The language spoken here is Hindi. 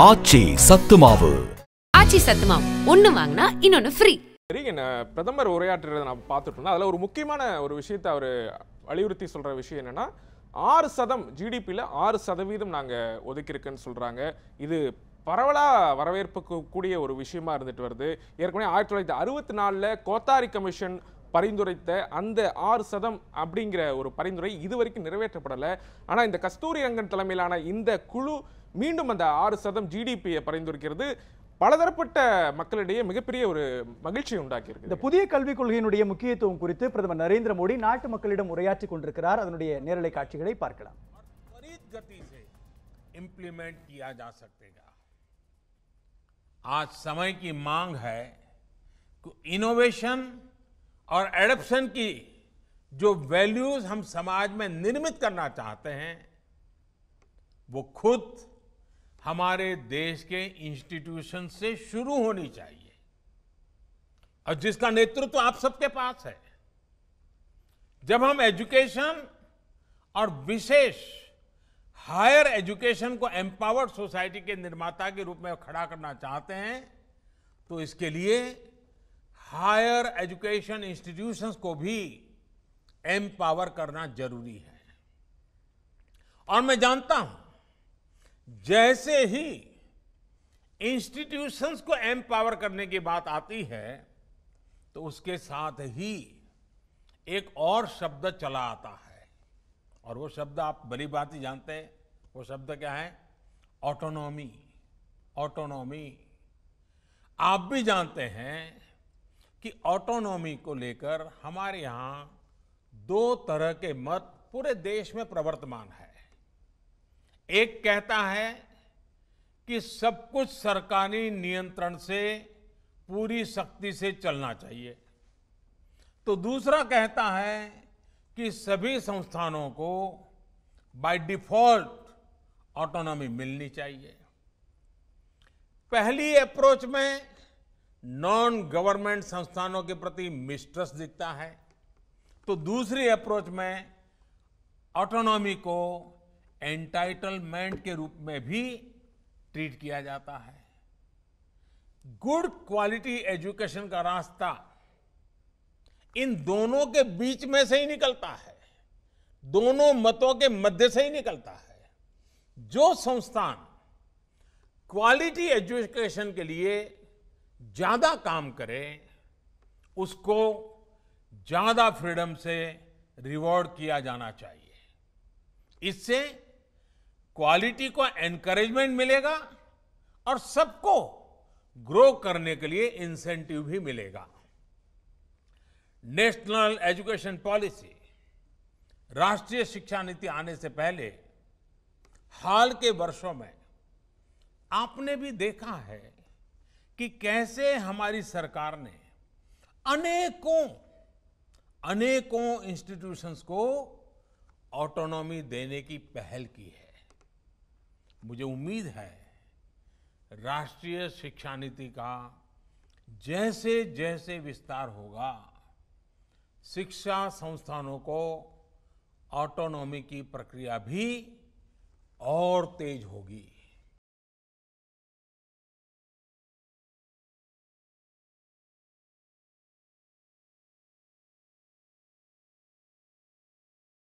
ஆச்சி சத்து மாவு. ஆச்சி சத்து மாவு ஒன்னு வாங்கினா இன்னொன்னு ஃப்ரீ. பிரதமர் உரையாற்றுறதை நான் பார்த்துட்டு இருந்தோம். அதில் ஒரு முக்கியமான ஒரு விஷயத்தை அவர் வலியுறுத்தி சொல்கிற விஷயம் என்னென்னா 6% ஜிடிபியில் 6% நாங்கள் ஒதுக்கியிருக்குன்னு சொல்கிறாங்க. இது பரவலாக வரவேற்புக்கு கூடிய ஒரு விஷயமா இருந்துட்டு வருது. ஏற்கனவே 1964 கோத்தாரி கமிஷன் பரிந்துரைத்த அந்த 6% அப்படிங்கிற ஒரு பரிந்துரை இதுவரைக்கும் நிறைவேற்றப்படலை. ஆனால் இந்த கஸ்தூரி ரங்கன் தலைமையிலான இந்த குழு மீண்டும் அந்த 6% ஜிடிபியை பரிந்துரைக்கிறது பலதரப்பட்ட மக்களிடையே மிகப்பெரிய ஒரு மகிழ்ச்சியை உண்டாக்கியிருக்கு. இந்த புதிய கல்விக் கொள்கையினுடைய முக்கியத்துவம் குறித்து பிரதமர் நரேந்திர மோடி நாட்டு மக்களிடம் உரையாற்றிக் கொண்டிருக்கிறார். அதனுடைய நேரலை காட்சிகளை பார்க்கலாம். इम्प्लीमेंट किया जा सकेगा। आज समय की मांग है कि इनोवेशन और एडॉप्शन की जो वैल्यूज हम समाज में निर्मित करना चाहते हैं वो खुद हमारे देश के इंस्टीट्यूशन से शुरू होनी चाहिए और जिसका नेतृत्व आप सबके पास है। जब हम एजुकेशन और विशेष हायर एजुकेशन को एम्पावर्ड सोसाइटी के निर्माता के रूप में खड़ा करना चाहते हैं तो इसके लिए हायर एजुकेशन इंस्टीट्यूशंस को भी एम्पावर करना जरूरी है। और मैं जानता हूं जैसे ही इंस्टीट्यूशंस को एम्पावर करने की बात आती है तो उसके साथ ही एक और शब्द चला आता है और वो शब्द आप भली बात ही जानते हैं। वो शब्द क्या है? ऑटोनॉमी। ऑटोनॉमी आप भी जानते हैं कि ऑटोनॉमी को लेकर हमारे यहां दो तरह के मत पूरे देश में प्रवर्तमान है। एक कहता है कि सब कुछ सरकारी नियंत्रण से पूरी सख्ती से चलना चाहिए, तो दूसरा कहता है कि सभी संस्थानों को बाय डिफॉल्ट ऑटोनॉमी मिलनी चाहिए। पहली अप्रोच में नॉन गवर्नमेंट संस्थानों के प्रति मिसट्रस्ट दिखता है, तो दूसरी अप्रोच में ऑटोनॉमी को एंटाइटलमेंट के रूप में भी ट्रीट किया जाता है। गुड क्वालिटी एजुकेशन का रास्ता इन दोनों के बीच में से ही निकलता है, दोनों मतों के मध्य से ही निकलता है। जो संस्थान क्वालिटी एजुकेशन के लिए ज्यादा काम करे उसको ज्यादा फ्रीडम से रिवॉर्ड किया जाना चाहिए। इससे क्वालिटी को एनकरेजमेंट मिलेगा और सबको ग्रो करने के लिए इंसेंटिव भी मिलेगा। नेशनल एजुकेशन पॉलिसी, राष्ट्रीय शिक्षा नीति आने से पहले हाल के वर्षों में आपने भी देखा है कि कैसे हमारी सरकार ने अनेकों इंस्टीट्यूशंस को ऑटोनॉमी देने की पहल की है। मुझे उम्मीद है राष्ट्रीय शिक्षा नीति का जैसे जैसे विस्तार होगा शिक्षा संस्थानों को ऑटोनॉमी की प्रक्रिया भी और तेज होगी।